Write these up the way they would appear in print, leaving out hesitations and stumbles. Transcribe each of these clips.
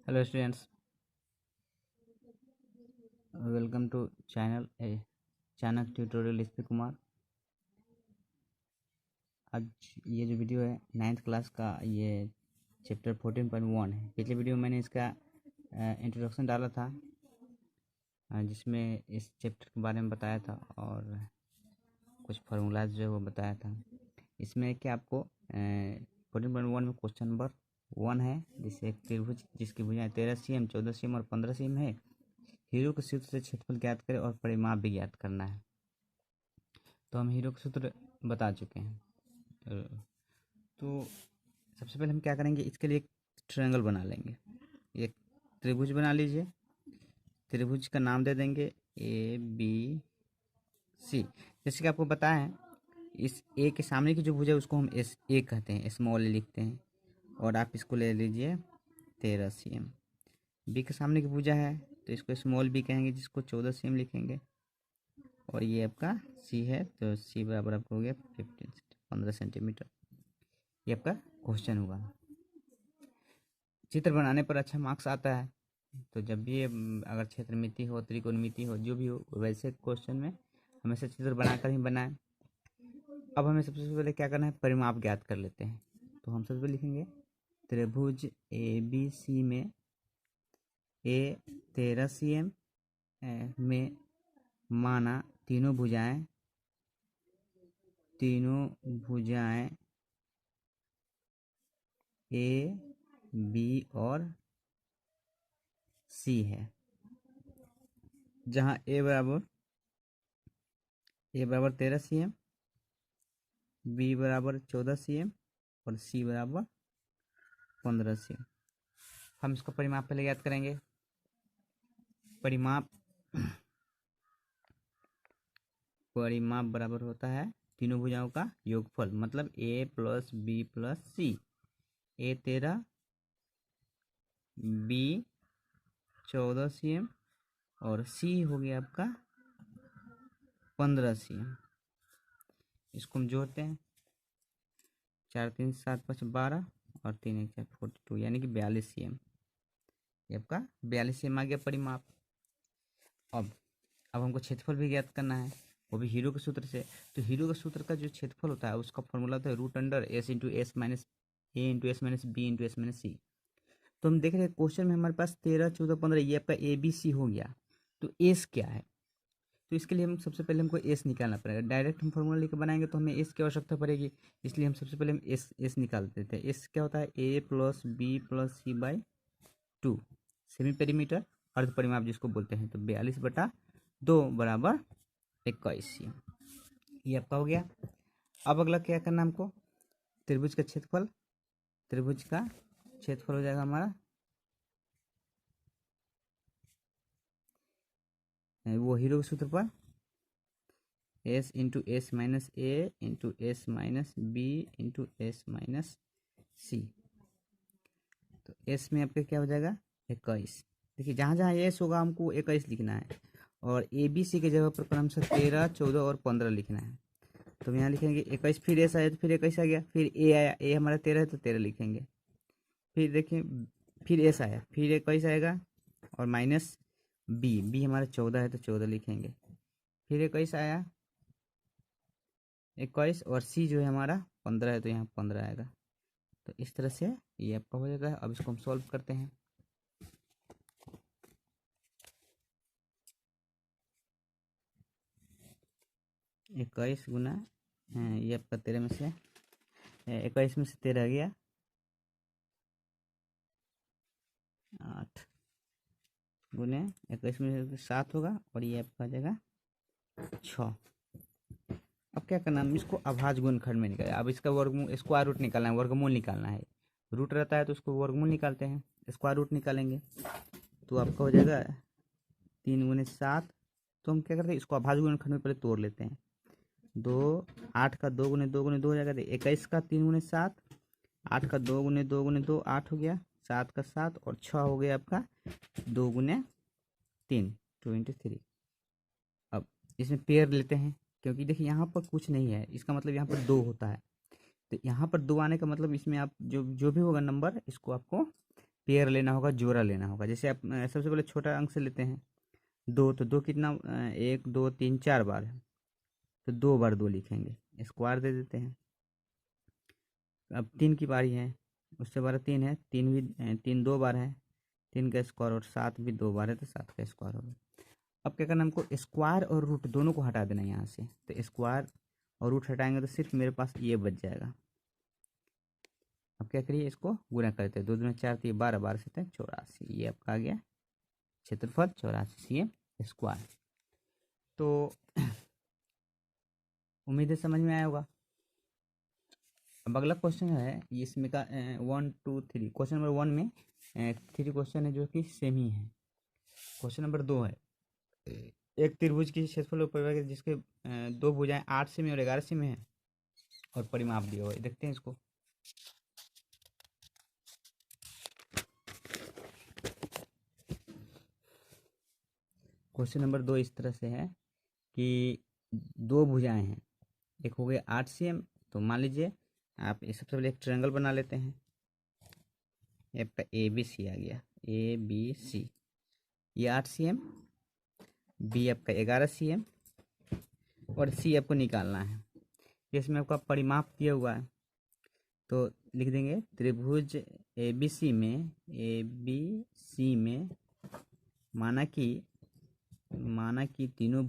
Hello students, welcome to channel Chanakya tutorial SP Kumar. आज ये जो वीडियो है 9th क्लास का, ये चैप्टर 14.1 है। पिछले वीडियो में मैंने इसका इंट्रोडक्शन डाला था, जिसमें इस चैप्टर के बारे में बताया था और कुछ फार्मूलाज जो है वो बताया था। इसमें क्या आपको 14.1 में क्वेश्चन नंबर 1 है, जिससे एक त्रिभुज जिसकी भुजाएं 13 cm, 14 cm और 15 cm है। हीरो के सूत्र से क्षेत्रफल ज्ञात करें और परिमाप भी ज्ञात करना है। तो हम हीरो का सूत्र बता चुके हैं। तो सबसे पहले हम क्या करेंगे, इसके लिए एक ट्रायंगल बना लेंगे। एक त्रिभुज बना लीजिए। त्रिभुज का नाम दे देंगे ABC। जैसे कि आपको बताया है, इस ए के सामने की जो भुजा है उसको हम SA कहते हैं, स्मॉल ए लिखते हैं। और आप इसको ले लीजिए 13 cm। बी के सामने की भुजा है तो इसको स्मॉल बी कहेंगे, जिसको 14 cm लिखेंगे। और ये आपका सी है तो सी बराबर आपको हो गया 15 सेंटीमीटर। ये आपका क्वेश्चन होगा। चित्र बनाने पर अच्छा मार्क्स आता है। तो जब भी अगर क्षेत्रमिति हो, त्रिकोणमिति हो, जो भी हो, वैसे क्वेश्चन में हमेशा चित्र बनाकर ही बनाएं। अब हमें सबसे पहले क्या करना है, परिमाप ज्ञात कर लेते हैं। तो हम सबसे पहले लिखेंगे त्रिभुज ABC में ए 13 cm में माना तीनों भुजाएं A, B और C है। जहाँ A बराबर 13 cm, B बराबर 14 cm और C बराबर 15 cm। हम इसका परिमाप पहले याद करेंगे। परिमाप बराबर होता है तीनों भुजाओं का योगफल, मतलब A plus B plus C। A 13, B 14 cm और C हो गया आपका 15 cm। इसको हम जोड़ते हैं, 4 3 7 5 12 और 3 1 4 42, यानी कि 42 cm। ये आपका 42 cm आ गया परिमाप। अब हमको क्षेत्रफल भी ज्ञात करना है, वो भी हीरो के सूत्र से। तो हीरो के सूत्र का जो क्षेत्रफल होता है उसका फॉर्मूला होता है √S into S minus A into S minus B into S minus C. तो हम देख रहे हैं क्वेश्चन में हमारे पास 13 14 15 ये आपका ABC हो गया। तो एस क्या है, तो इसके लिए हम सबसे पहले हमको एस निकालना पड़ेगा। डायरेक्ट हम फॉर्मूला लेकर बनाएंगे तो हमें एस की आवश्यकता पड़ेगी, इसलिए हम सबसे पहले हम एस निकाल देते हैं। एस क्या होता है, A plus B plus c by 2 semi perimeter अर्ध परिमाप जिसको बोलते हैं। तो 42/2 बराबर 21 cm। ये आपका हो गया। अब अगला क्या करना हमको, त्रिभुज का क्षेत्रफल। त्रिभुज का क्षेत्रफल हो जाएगा हमारा वो हीरो के सूत्र पर S into S minus A into S minus B into S minus C. तो एस में आपका क्या हो जाएगा 21। देखिए जहाँ जहाँ एस होगा हमको 21 लिखना है, और ABC की जगह पर क्रमशः 13 14 और 15 लिखना है। तो यहाँ लिखेंगे 21, फिर एस आया तो फिर 21 आ गया, फिर ए आया, ए हमारा 13 है तो 13 लिखेंगे। फिर देखिए फिर एस आया, फिर 21 आएगा और माइनस बी हमारा 14 है तो 14 लिखेंगे। फिर 21 आया, 21 और सी जो है हमारा 15 है तो यहाँ 15 आएगा। तो इस तरह से ये आपका हो जाता है। अब इसको हम सॉल्व करते हैं। इक्कीस गुना ये आपका 13 में से 21 में से 13 गया 8 गुने 21 में से 7 होगा और ये आपका आ जाएगा 6। अब क्या करना है, इसको अभाज्य गुणनखंड में निकालें। अब इसका वर्गमूल, स्क्वायर रूट निकालना है, वर्गमूल निकालना है। रूट रहता है तो उसको वर्गमूल निकालते हैं, स्क्वायर रूट निकालेंगे तो आपका हो जाएगा 3 गुने 7। तो हम क्या करते हैं, इसको अभाज्य गुणनखंड में पहले तोड़ लेते हैं। 2 8 का 2 गुने 2 गुने 2 हो जाएगा। 21 का 3 गुने 7, 8 का 2 गुने 2 गुने 2 8 हो गया, 7 का 7 और 6 हो गया आपका 2 गुने 3 23। अब इसमें पेयर लेते हैं, क्योंकि देखिए यहाँ पर कुछ नहीं है, इसका मतलब यहाँ पर 2 होता है। तो यहाँ पर 2 आने का मतलब इसमें आप जो भी होगा नंबर, इसको आपको पेयर लेना होगा, जोड़ा लेना होगा। जैसे आप सबसे पहले छोटा अंक से लेते हैं 2, तो 2 कितना 1 2 3 4 बार है, तो 2 बार 2 लिखेंगे, स्क्वायर दे देते हैं। अब 3 की बारी है, उससे बड़ा 3 है, 3 भी 3 2 बार है, 3 का स्क्वायर, और 7 भी 2 बार है, तो 7 का स्क्वायर होगा। अब क्या करना हमको, स्क्वायर और रूट दोनों को हटा देना है यहाँ से, तो स्क्वायर और रूट हटाएंगे तो सिर्फ मेरे पास ये बच जाएगा। अब क्या करिए, इसको गुणा करते हैं, 2 दूना 4, तो ये 12, 12 से 84, ये आपका आ गया क्षेत्रफल 84 cm स्क्वायर। तो उम्मीद है समझ में आया होगा। अब अगला क्वेश्चन है, इसमें का 1 2 3, क्वेश्चन नंबर 1 में 3 क्वेश्चन है जो कि सेम ही है। क्वेश्चन नंबर 2 है, एक त्रिभुज की क्षेत्रफल और परिवार जिसके 2 भुजाएं 8 सेमी और 11 सेमी है, और परिमाप दिया हुआ है। देखते हैं इसको। क्वेश्चन नंबर 2 इस तरह से है कि 2 भुजाएं हैं, एक हो गया 8 cm, तो मान लीजिए आप इस सबसे पहले एक ट्रायंगल बना लेते हैं। ये आपका ABC आ गया, ABC, ये 8 cm, B आपका 11 cm, और C आपको निकालना है। इसमें आपका परिमाप दिया हुआ है, तो लिख देंगे त्रिभुज ABC में माना कि तीनों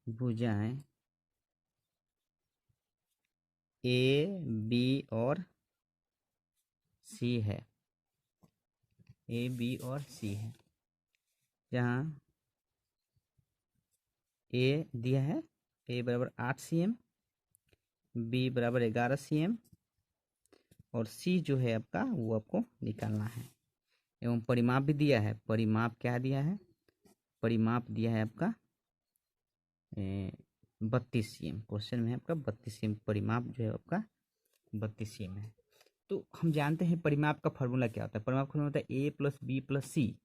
भुजाएं A B और C है, A B और C है, जहाँ A दिया है, A बराबर 8 cm, B बराबर 11 cm, और C जो है आपका वो आपको निकालना है। एवं परिमाप भी दिया है, परिमाप क्या दिया है, परिमाप दिया है आपका 32 cm, क्वेश्चन में है आपका 32 cm, परिमाप जो है आपका 32 cm है। तो हम जानते हैं परिमाप का फॉर्मूला क्या होता है, परिमाप का फॉर्मूला होता है A plus B plus C,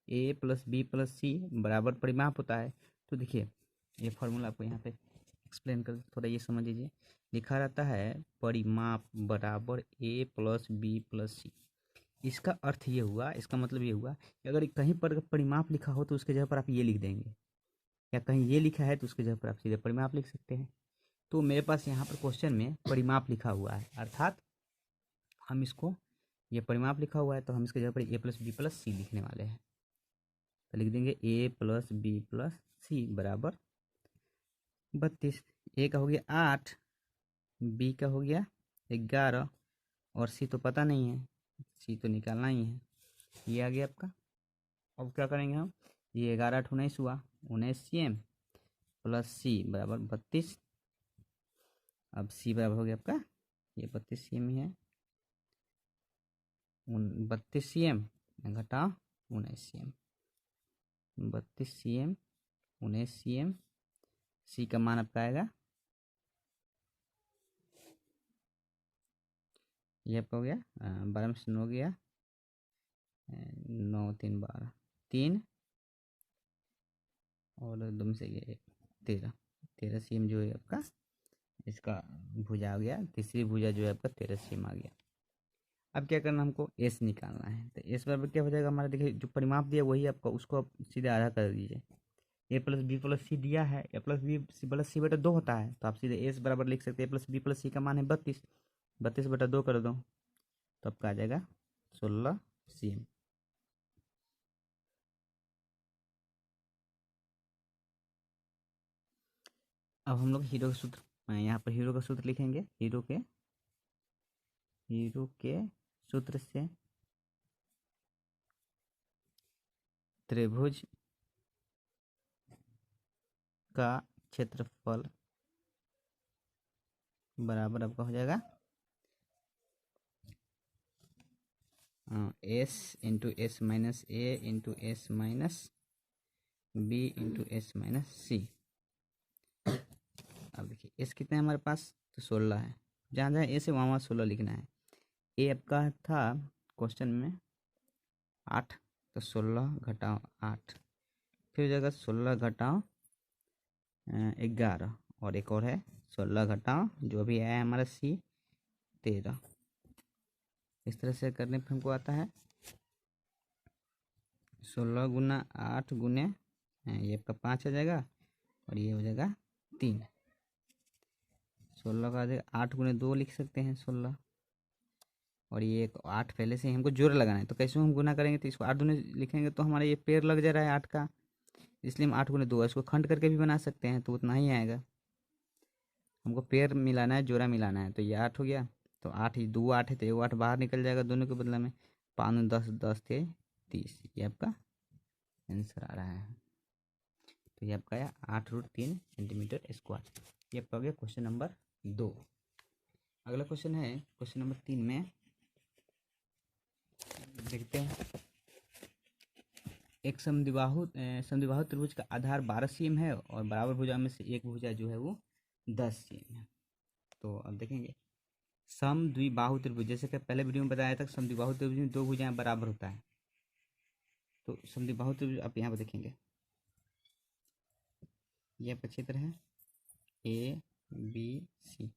A plus B plus C बराबर परिमाप होता है। तो देखिए ये फॉर्मूला आपको यहाँ पे एक्सप्लेन कर, थोड़ा ये समझ लीजिए। लिखा रहता है परिमाप बराबर A प्लस बी प्लस सी। इसका अर्थ ये हुआ, इसका मतलब ये हुआ कि अगर कहीं पर परिमाप लिखा हो तो उसके जगह पर आप ये लिख देंगे, या कहीं ये लिखा है तो उसके जगह पर आप सीधे परिमाप लिख सकते हैं। तो मेरे पास यहाँ पर क्वेश्चन में परिमाप लिखा हुआ है, अर्थात हम इसको, ये परिमाप लिखा हुआ है तो हम इसके जगह पर A प्लस बी प्लस सी लिखने वाले हैं। तो लिख देंगे A plus B plus C बराबर 32। A का हो गया 8, B का हो गया 11, और C तो पता नहीं है, C तो निकालना ही है, ये आ गया आपका। अब क्या करेंगे हम, ये 11 8 19 हुआ, 19 cm प्लस C बराबर 32। अब C बराबर हो गया आपका, ये 32 cm ही है, 32 cm घटाओ 19 cm, 32 cm 19 cm, C का मान आपका आएगा, ये आपका हो गया 12 में से 9 गया, 9 3 12, 3 और 2 में से गया 13, 13 cm जो है आपका इसका भुजा आ गया, तीसरी भुजा जो है आपका 13 cm आ गया। अब क्या करना, हमको S निकालना है। तो S बराबर क्या हो जाएगा हमारा, देखिए जो परिमाप दिया वही आपका, उसको आप सीधे आधा कर दीजिए। A प्लस बी प्लस सी दिया है, A प्लस बी प्लस सी बटा 2 होता है, तो आप सीधे S बराबर लिख सकते हैं A प्लस बी प्लस सी का मान है 32, 32 बटा 2 कर दो तो आपका आ जाएगा 16 cm। अब हम लोग हीरो का सूत्र, यहाँ पर हीरो का सूत्र लिखेंगे। हीरो के सूत्र से त्रिभुज का क्षेत्रफल बराबर आपका हो जाएगा S into S minus A into S minus B into S minus C. अब देखिए S कितने हैं हमारे पास, तो 16 है, जहाँ जहाँ A से वहाँ 16 लिखना है। A आपका था क्वेश्चन में 8, तो 16 घटाओ 8, फिर हो जाएगा 16 घटाओ 11, और एक और है 16 घटाओ जो भी आया हमारा C 13। इस तरह से करने पर हमको आता है 16 गुना 8 गुने ये आपका 5 आ जाएगा और ये हो जाएगा 3। 16 का 8 गुने 2 लिख सकते हैं 16, और ये एक 8 पहले से ही हमको जोड़ लगाना है, तो कैसे हम गुना करेंगे, तो इसको 8 दूने लिखेंगे तो हमारा ये पेड़ लग जा रहा है 8 का, इसलिए हम 8 गुने 2 इसको खंड करके भी बना सकते हैं तो उतना ही आएगा। हमको पेड़ मिलाना है, जोड़ा मिलाना है, तो ये 8 हो गया, तो 8 ही 2 8 है तो 1 8 बाहर निकल जाएगा दोनों के बदले में, 5 10 10 थे 30, ये आपका आंसर आ रहा है। तो ये आपका आया 8√3 सेंटीमीटर स्क्वायर। ये आपका हो गया क्वेश्चन नंबर 2। अगला क्वेश्चन है क्वेश्चन नंबर 3 में, देखते हैं। एक समद्विबाहु त्रिभुज का आधार 12 cm है और बराबर भुजा में से एक भुजा जो है वो 10 cm है। तो अब देखेंगे समद्विबाहु त्रिभुज, जैसे कि पहले वीडियो में बताया था समद्विबाहु त्रिभुज में दो भुजाएं बराबर होता है। तो समद्विबाहु त्रिभुज आप यहाँ पर देखेंगे, यह आपका क्षेत्र है ABC,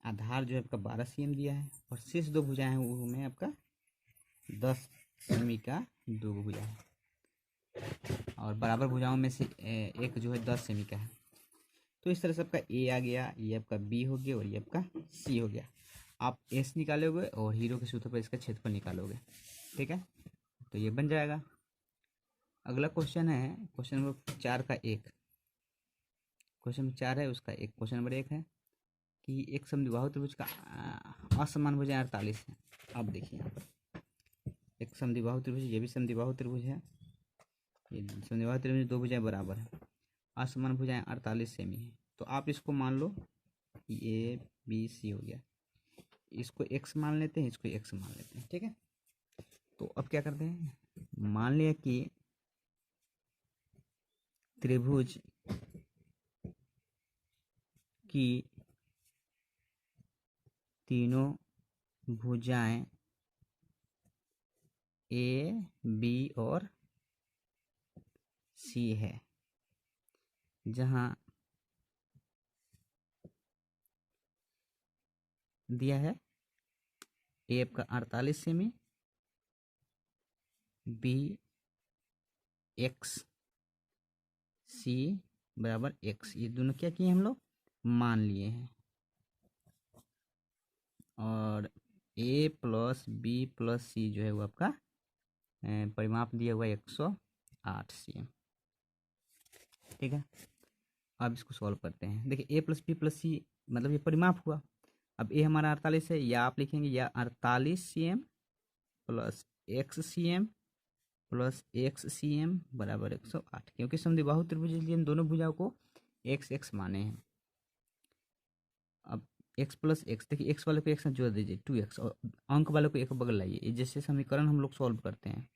आधार जो है आपका 12 cm दिया है और शेष दो भुजाएं हैं वो में आपका 10 cm का दो भुजा है, और बराबर भुजाओं में से एक जो है 10 cm का है। तो इस तरह से आपका A आ गया, ये आपका B हो गया और ये आपका C हो गया। आप S निकालोगे और हीरो के सूत्र पर इसका क्षेत्रफल निकालोगे, ठीक है, तो ये बन जाएगा। अगला क्वेश्चन है क्वेश्चन नंबर 4 का 1, क्वेश्चन नंबर 4 है उसका एक क्वेश्चन नंबर 1 है कि एक समद्विबाहु त्रिभुज का असमान भुजाएं 48 है। अब देखिए यहाँ पर एक समद्विबाहु त्रिभुज, ये भी समद्विबाहु त्रिभुज है, ये समद्विबाहु त्रिभुज दो भुजाएं बराबर है, असमान भुजाएं 48 सेमी है। तो आप इसको मान लो ABC हो गया, इसको x मान लेते हैं, इसको x मान लेते हैं, ठीक है। तो अब क्या करते हैं, मान लिया कि त्रिभुज की तीनों भुजाएं A, B और C है, जहां दिया है A आपका 48 सेमी, B x, C बराबर x, ये दोनों क्या किए हम लोग मान लिए हैं, और A plus B plus C जो है वो आपका परिमाप दिया हुआ 108 cm, ठीक है। अब इसको सॉल्व करते हैं। देखिए A plus B plus C मतलब ये परिमाप हुआ। अब A हमारा 48 है, या आप लिखेंगे या 48 cm plus x cm plus x cm बराबर 108, क्योंकि समद्विबाहु त्रिभुज इसलिए हम दोनों भुजाओं को x x माने हैं। अब x प्लस x, देखिए x वाले को x जोड़ दीजिए 2x, और अंक वाले को एक बगल लाइए, जैसे समीकरण हम लोग सॉल्व करते हैं।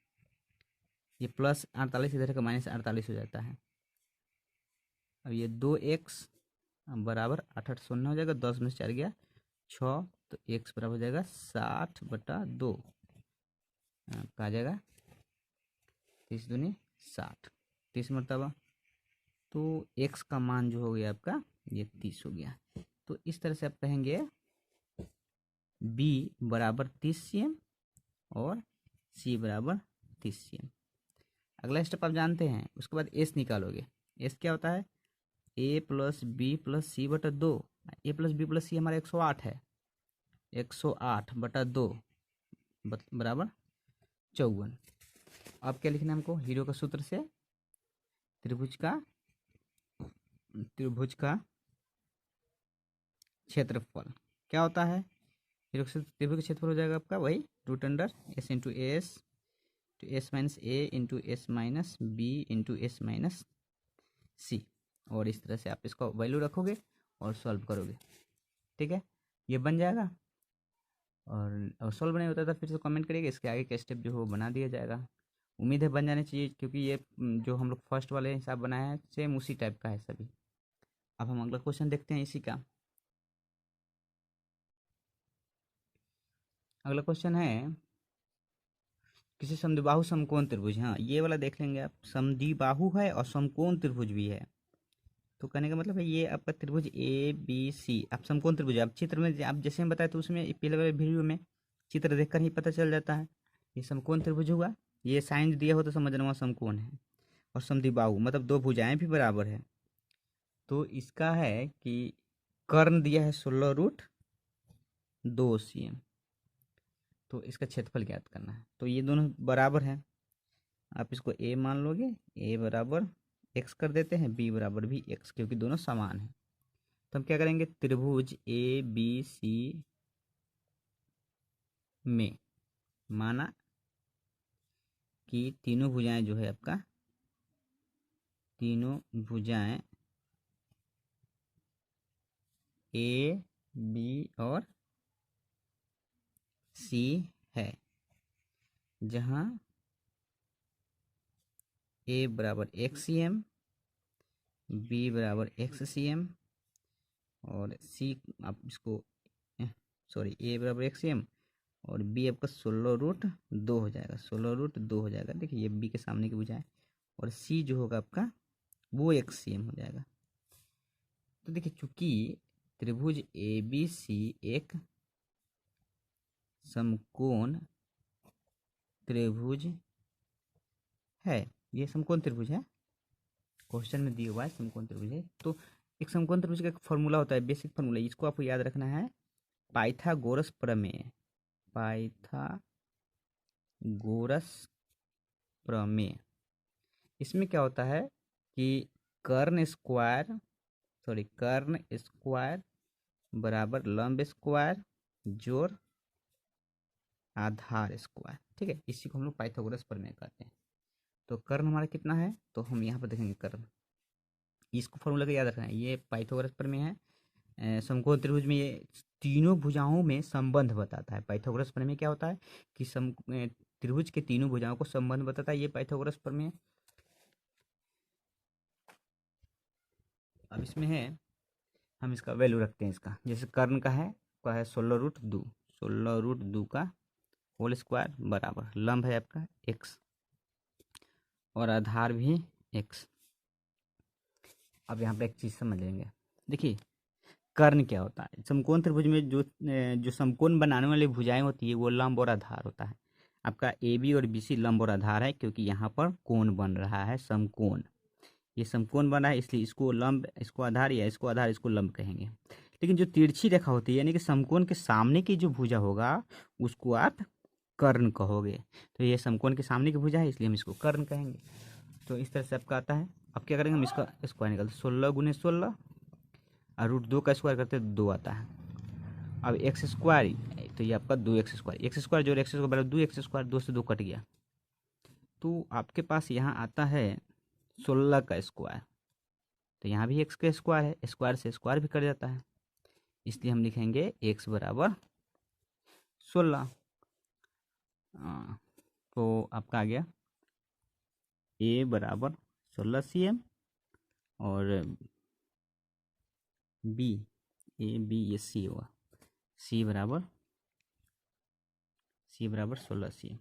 ये प्लस 48 इधर का माइनस 48 हो जाता है। अब ये 2x बराबर 8 0 हो जाएगा, 10 में से 4 गया 6, तो x बराबर हो जाएगा 60/2, कहा जाएगा 30 दूनी 60, 30 मरतबा, तो x का मान जो हो गया आपका ये 30 हो गया। तो इस तरह से आप कहेंगे B बराबर 30 cm और C बराबर 30 cm। अगला स्टेप आप जानते हैं, उसके बाद S निकालोगे। S क्या होता है A plus B plus C बटा 2, A plus B plus C हमारा 108 है, 108/2 बराबर 54। अब क्या लिखना है हमको, हीरो का सूत्र से त्रिभुज का क्षेत्रफल क्या होता है, हीरो का त्रिभुज का क्षेत्रफल हो जाएगा आपका वही √S into S to S minus A into S minus B into S minus C, और इस तरह से आप इसका वैल्यू रखोगे और सॉल्व करोगे, ठीक है, ये बन जाएगा। और सॉल्व नहीं होता था फिर से कमेंट करिएगा, इसके आगे का स्टेप जो हो बना दिया जाएगा। उम्मीद है बन जाने चाहिए, क्योंकि ये जो हम लोग फर्स्ट वाले हिसाब बनाए हैं सेम उसी टाइप का है सभी। अब हम अगला क्वेश्चन देखते हैं इसी का। अगला क्वेश्चन है किसी समद्विबाहु समकोण त्रिभुज, हाँ ये वाला देख लेंगे आप, समद्विबाहु है और समकोण त्रिभुज भी है। तो कहने का मतलब है ये आपका त्रिभुज ABC, आप समकोण त्रिभुज आप चित्र में आप जैसे हम बताए तो उसमें पहले वाले वीडियो में चित्र देखकर ही पता चल जाता है। ये समकोण त्रिभुज हुआ, ये साइन दिया हो तो समझना वहाँ समकोण है। और समद्विबाहु मतलब दो भुजाएं भी बराबर है। तो इसका है कि कर्ण दिया है 16√2 cm, तो इसका क्षेत्रफल ज्ञात करना है। तो ये दोनों बराबर हैं, आप इसको a मान लोगे, a बराबर x कर देते हैं, b बराबर भी x, क्योंकि दोनों समान हैं। तो हम क्या करेंगे, त्रिभुज ABC में माना कि तीनों भुजाएं जो है आपका, तीनों भुजाएं A, B और C है, जहां A बराबर x cm, B बराबर x cm और C, आप इसको सॉरी, A बराबर x cm और B आपका 16√2 हो जाएगा, 16√2 हो जाएगा। देखिए ये B के सामने की भुजा है, और C जो होगा आपका वो x cm हो जाएगा। तो देखिए चूंकि त्रिभुज ABC एक समकोण त्रिभुज है, ये समकोण त्रिभुज है, क्वेश्चन में दिया हुआ है समकोण त्रिभुज है। तो एक समकोण त्रिभुज का एक फॉर्मूला होता है, बेसिक फॉर्मूला, इसको आपको याद रखना है, पाइथागोरस प्रमेय। पाइथागोरस प्रमेय, इसमें क्या होता है कि कर्ण स्क्वायर बराबर लंब स्क्वायर जोड़ आधार स्क्वायर, ठीक है, इसी को हम लोग पाइथागोरस प्रमेय कहते हैं। तो कर्ण हमारा कितना है, तो हम यहाँ पर देखेंगे कर्ण, इसको फॉर्मूला का याद रखना है, ये पाइथागोरस प्रमेय है। समकोण त्रिभुज में ये तीनों भुजाओं में संबंध बताता है। पाइथागोरस प्रमेय क्या होता है कि त्रिभुज के तीनों भुजाओं को संबंध बताता है, ये पाइथागोरस प्रमेय। अब इसमें है, हम इसका वैल्यू रखते हैं इसका, जैसे कर्ण का है 16√2 का होल स्क्वायर बराबर लंब है आपका x और आधार भी x। अब यहाँ पे एक चीज़ समझ लेंगे, देखिए कर्ण क्या होता है, समकोण त्रिभुज में जो समकोण बनाने वाली भुजाएं होती है वो लंब और आधार होता है। आपका AB और BC लंब और आधार है, क्योंकि यहाँ पर कोण बन रहा है समकोण, ये समकोण बना है, इसलिए इसको लंब, इसको आधार, या इसको आधार इसको लंब कहेंगे। लेकिन जो तिरछी रेखा होती है, यानी कि समकोण के सामने की जो भुजा होगा उसको आप कर्ण कहोगे। तो ये समकोण के सामने की भुजा है, इसलिए हम इसको कर्ण कहेंगे। तो इस तरह से आपका आता है। अब क्या करेंगे, हम इसका स्क्वायर निकालते, 16 × 16 और √2 का स्क्वायर करते 2 आता है। अब x स्क्वायर, तो ये आपका 2x स्क्वायर, x स्क्वायर जोड़ x स्क्वायर बराबर 2x स्क्वायर, 2 से 2 कट गया, तो आपके पास यहाँ आता है 16 का स्क्वायर। तो यहाँ भी x का स्क्वायर है, स्क्वायर से स्क्वायर भी कट जाता है, इसलिए हम लिखेंगे x बराबर 16। तो आपका आ गया a बराबर 16 cm और b, ये c होगा, c बराबर 16 cm,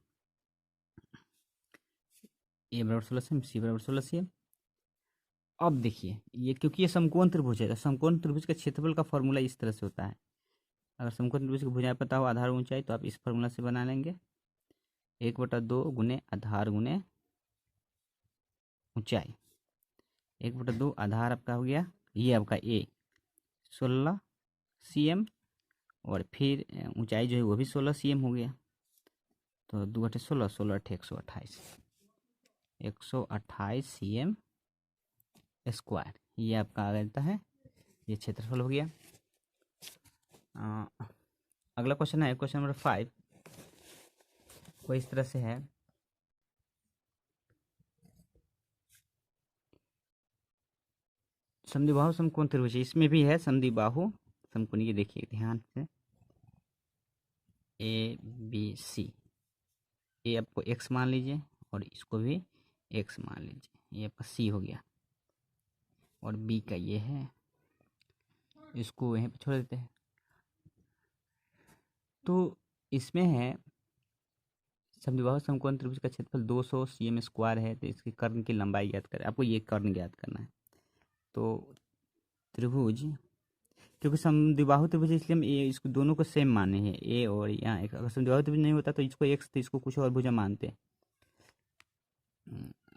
a बराबर 16 cm, c बराबर 16 cm। अब देखिए ये, क्योंकि ये समकोण त्रिभुज है, तो समकोण त्रिभुज का क्षेत्रफल का फॉर्मूला इस तरह से होता है। अगर समकोण त्रिभुज की भुजाएं पता हो, आधार ऊंचाई, तो आप इस फॉर्मूला से बना लेंगे, 1/2 गुने आधार गुने ऊंचाई, 1/2 आधार आपका हो गया, ये आपका a 16 cm और फिर ऊंचाई जो है वो भी 16 cm हो गया। तो 2 × 16, 16 × 128, 128 cm स्क्वायर, ये आपका आ जाता है, ये क्षेत्रफल हो गया। अगला क्वेश्चन है क्वेश्चन नंबर 5, वो इस तरह से है, समद्विबाहु समकोण त्रिभुज, इसमें भी है समद्विबाहु समकोण, ये देखिए ध्यान से, ABC, ये आपको x मान लीजिए और इसको भी x मान लीजिए, ये आपका C हो गया, और B का ये है, इसको यहीं पे छोड़ देते हैं। तो इसमें है समद्विबाहु समकोण त्रिभुज का क्षेत्रफल 200 cm स्क्वायर है, तो इसके कर्ण की लंबाई ज्ञात करें, आपको ये कर्ण ज्ञात करना है। तो त्रिभुज क्योंकि समद्विबाहु त्रिभुज इसलिए हम ए इसको दोनों को सेम माने हैं, ए और यहाँ एक। अगर समद्विबाहु त्रिभुज नहीं होता तो इसको एक्स तो इसको कुछ और भुजा मानते।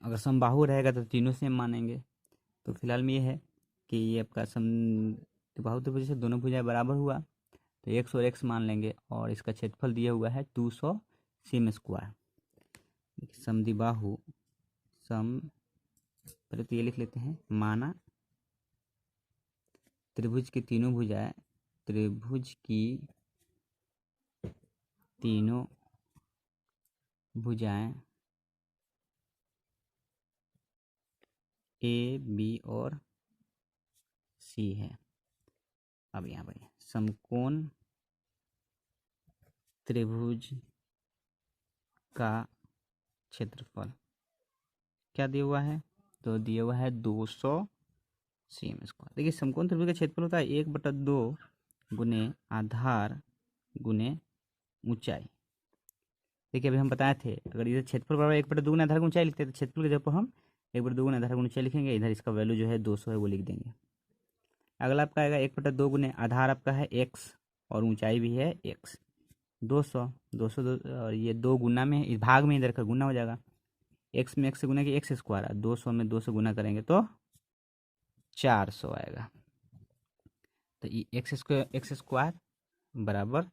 अगर समबाहु रहेगा तो तीनों सेम मानेंगे। तो फिलहाल में ये है कि ये आपका समद्विबाहु त्रिभुज से दोनों भुजाएं बराबर हुआ तो एक्स और एक्स मान लेंगे, और इसका क्षेत्रफल दिया हुआ है 200 सेम स्क्वायर। समद्विबाहु पहले तो ये लिख लेते हैं, माना त्रिभुज की तीनों भुजाएं, त्रिभुज की तीनों भुजाएं ए बी और सी है। अब यहाँ पर समकोण त्रिभुज का क्षेत्रफल क्या दिया हुआ है, तो दिया हुआ है 200 सेम स्क्वायर। देखिए समकोण त्रिभुज का क्षेत्रफल होता है 1/2 गुने आधार गुने ऊंचाई। देखिए अभी हम बताए थे, अगर इधर क्षेत्रफल बराबर 1/2 गुना आधार गुना ऊंचाई लिखते हैं तो क्षेत्रफल के जगह पर हम 1/2 गुना आधार गुना ऊंचाई लिखेंगे, इधर इसका वैल्यू जो है 200 है वो लिख देंगे। अगला आपका आएगा 1/2 गुने आधार आपका है x और ऊंचाई भी है x, 200 और ये 2 गुना में इस भाग में इधर का गुना हो जाएगा, x में x से गुना कि x स्क्वायर, 200 में 2 से गुना करेंगे तो 400 आएगा। तो ये एक्स स्क्वायर बराबर,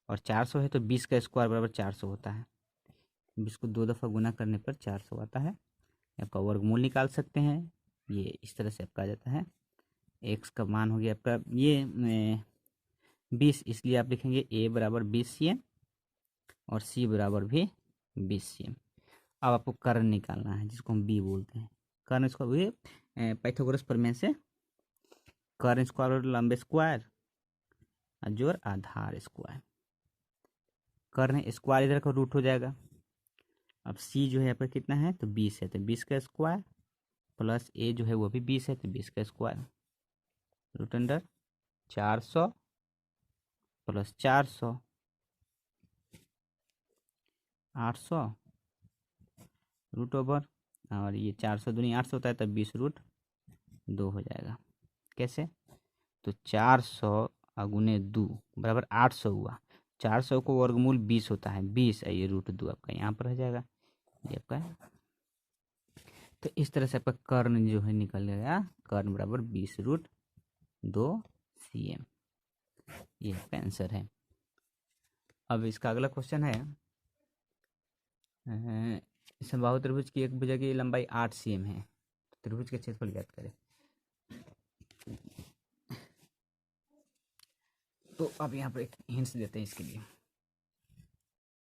और 400 है तो 20 का स्क्वायर बराबर 400 होता है। 20 को 2 दफ़ा गुना करने पर 400 आता है। आपका वर्गमूल निकाल सकते हैं, ये इस तरह से आपका आ जाता है। एक्स का मान हो गया आपका ये 20, इसलिए आप लिखेंगे ए बराबर 20 cm और सी बराबर भी 20 cm। अब आपको कर्ण निकालना है जिसको हम बी बोलते हैं। कर्ण इसको ये पाइथागोरस प्रमेय से कर्ण स्क्वायर और लंबे स्क्वायर जोड़ आधार स्क्वायर। कर्ण स्क्वायर इधर का रूट हो जाएगा। अब सी जो है यहाँ पर कितना है, तो 20 है तो 20 का स्क्वायर प्लस ए जो है वो भी 20 है तो 20 का square, root under 400 plus 400 800 root over, और ये 400 दूनी 800 होता है तब 20√2 हो जाएगा। कैसे, तो 400 गुने 2 बराबर 800 हुआ। 400 को वर्गमूल 20 होता है, 20 है ये √2 आपका यहाँ पर रह जाएगा, ये आपका है। तो इस तरह से आपका कर्ण जो है निकल गया, कर्ण बराबर 20√2 cm, ये आपका आंसर है। अब इसका अगला क्वेश्चन है, समबाहु त्रिभुज की एक भुजा की लंबाई 8 cm है, त्रिभुज के क्षेत्रफल ज्ञात करें। तो अब यहाँ पर एक हिंट्स देते हैं इसके लिए।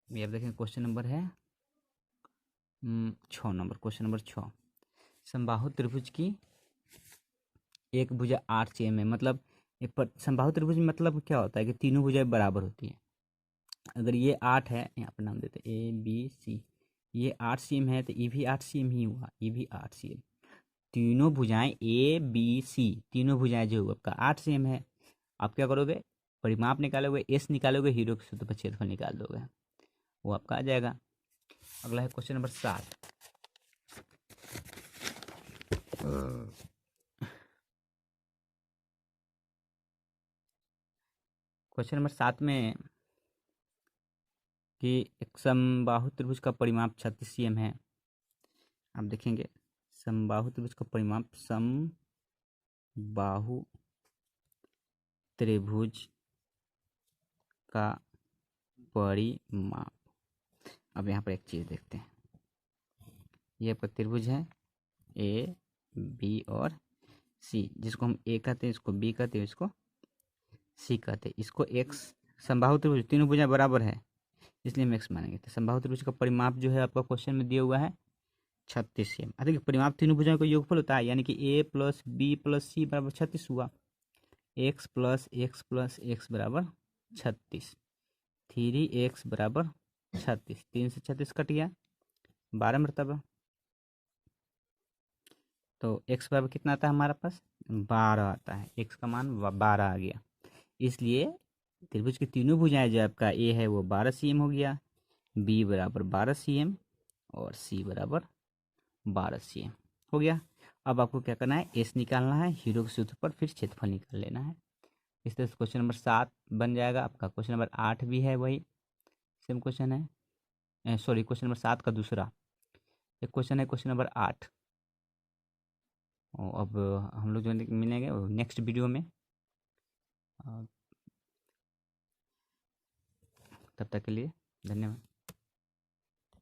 ये आप देखें क्वेश्चन नंबर है 6 नंबर, क्वेश्चन नंबर 6। समबाहु त्रिभुज की एक भुजा 8 cm है, मतलब समबाहु त्रिभुज में मतलब क्या होता है कि तीनों भुजाएं बराबर होती हैं। अगर ये 8 है, यहाँ पर नाम देते हैं ABC, ये 8 cm है तो ये भी 8 cm ही हुआ, ये भी 8 cm। तीनों भुजाएं ABC, तीनों भुजाएं जो आपका 8 cm है। आप क्या करोगे, परिमाप निकालोगे, एस निकालोगे, हीरो के सूत्र पर क्षेत्रफल निकाल दोगे, वो आपका आ जाएगा। अगला है क्वेश्चन नंबर 7। क्वेश्चन नंबर 7 में कि एक समबाहु त्रिभुज का परिमाप 36 cm है। आप देखेंगे समबाहु त्रिभुज का परिमाप, समबाहु त्रिभुज का परिमाप। अब यहाँ पर एक चीज़ देखते हैं, ये आपका त्रिभुज है ए बी और सी, जिसको हम ए कहते हैं, इसको बी कहते हैं, इसको सी कहते हैं। इसको एक्स, समबाहु त्रिभुज तीनों भुजाएं बराबर है इसलिए हम एक्स मानेंगे। तो समबाहु त्रिभुज का परिमाप जो है आपका क्वेश्चन में दिया हुआ है 36 cm। देखिए परिमाप तीनों भुजाओं का योगफल होता है, यानी कि ए प्लस बी प्लस सी बराबर 36 हुआ। X plus x plus x बराबर 36, 3x बराबर 36, 3 से 36 कट गया, 12 मरतबा। तो x बराबर कितना आता है हमारे पास, 12 आता है। x का मान 12 आ गया, इसलिए त्रिभुज की तीनों भुजाएं जो आपका a है वो 12 cm हो गया, b बराबर 12 cm और c बराबर 12 cm हो गया। अब आपको क्या करना है, s निकालना है, हीरो के सूत्र पर फिर क्षेत्रफल निकाल लेना है। इस तरह से क्वेश्चन नंबर 7 बन जाएगा आपका। क्वेश्चन नंबर 8 भी है, वही सेम क्वेश्चन है। सॉरी, क्वेश्चन नंबर 7 का दूसरा एक क्वेश्चन है, क्वेश्चन नंबर 8। अब हम लोग जो मिलेंगे नेक्स्ट वीडियो में। तब तक के लिए धन्यवाद।